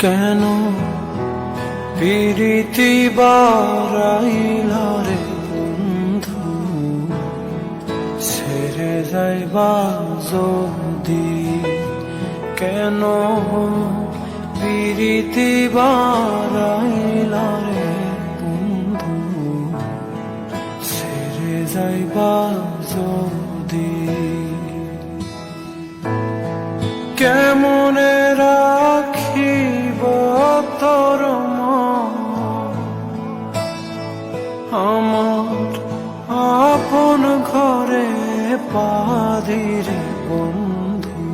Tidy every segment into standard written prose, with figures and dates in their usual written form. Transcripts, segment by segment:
কেন প্রীতি বারাইলা রে বন্ধু, ছেড়ে যাইবা যদি। কেন প্রীতি বারাইলা রে বন্ধু, ছেড়ে যাইবা যদি। কেমনে রাখিব তোর মন, আমার আপন ঘরে পাদিরে বন্ধু,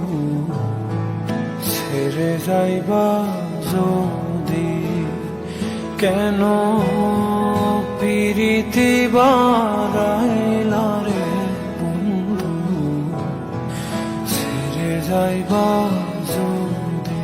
ছেড়ে যাইবা যদি। কেন প্রীতি বারাইলা রে বন্ধু, ছেড়ে যাইবা যদি।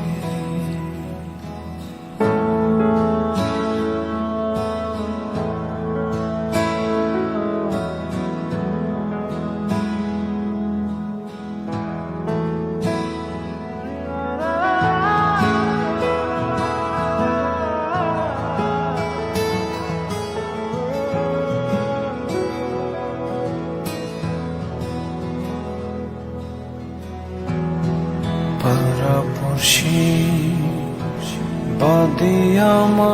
পাড়াপড়শি বাদে আমার,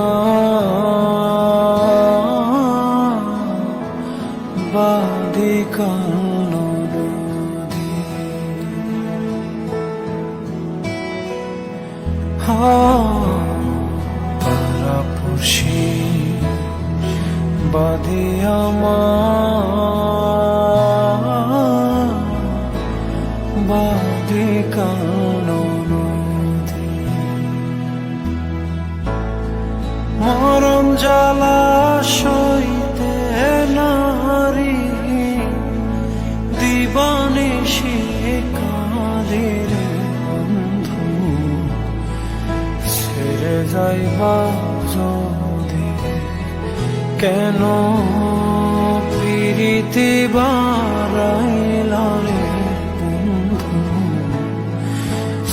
বাদে কালো নদী। পাড়াপড়শি বাদে আমার, বাদে কালো নদী। মরণ জ্বালা সইতে নারী, দিবানিশি কাঁদে রে বন্ধু, ছেড়ে যাইবা যদি। কেন প্রীতি বারাইলা রে বন্ধু,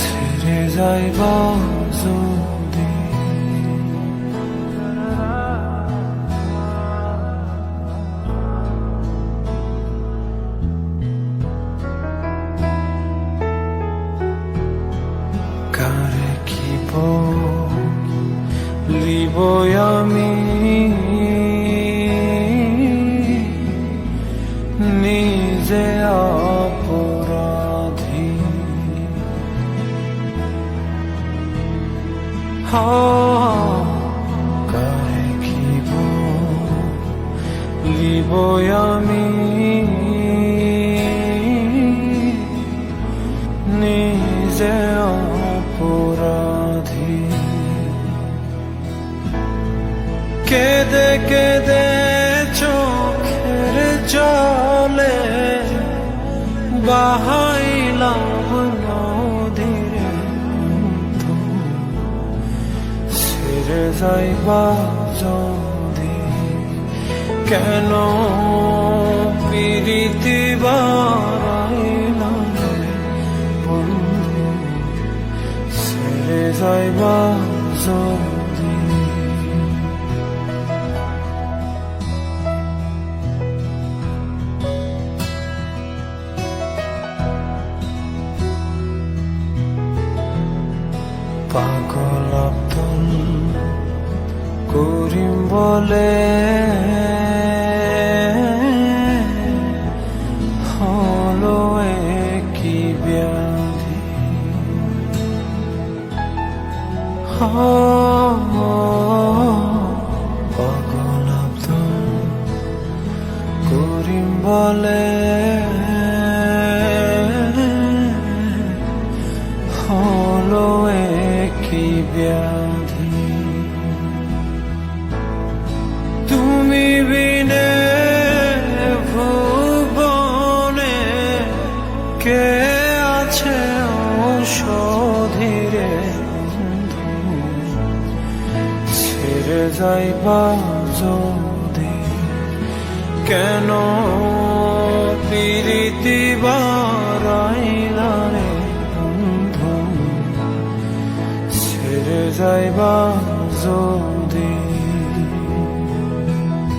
ছেড়ে যাইবা যদি। কারে কি বলিব আমি, নিজে অপরাধী। কারে কি বলিব আমি, নিজে অপরাধী। কেঁদে কেঁদে চোখের জলে বাহাইলাম নদীরে বন্ধু, ছেড়ে যাইবা যদি। কেন প্রীতি বারাইলা রে বন্ধু, ছেড়ে যাইবা যদি। পাগল আব্দুল করিম বলে হলো কি ব্যাধি। পাগল আব্দুল করিম বলে হলো কি ব্যাধি। তুমি বিনে ভুবনে কে আছে ঔষধিরে বন্ধু, ছেড়ে যাইবা যদি। কেন প্রীতি বারাইলা রে বন্ধু, মিশে যাইবা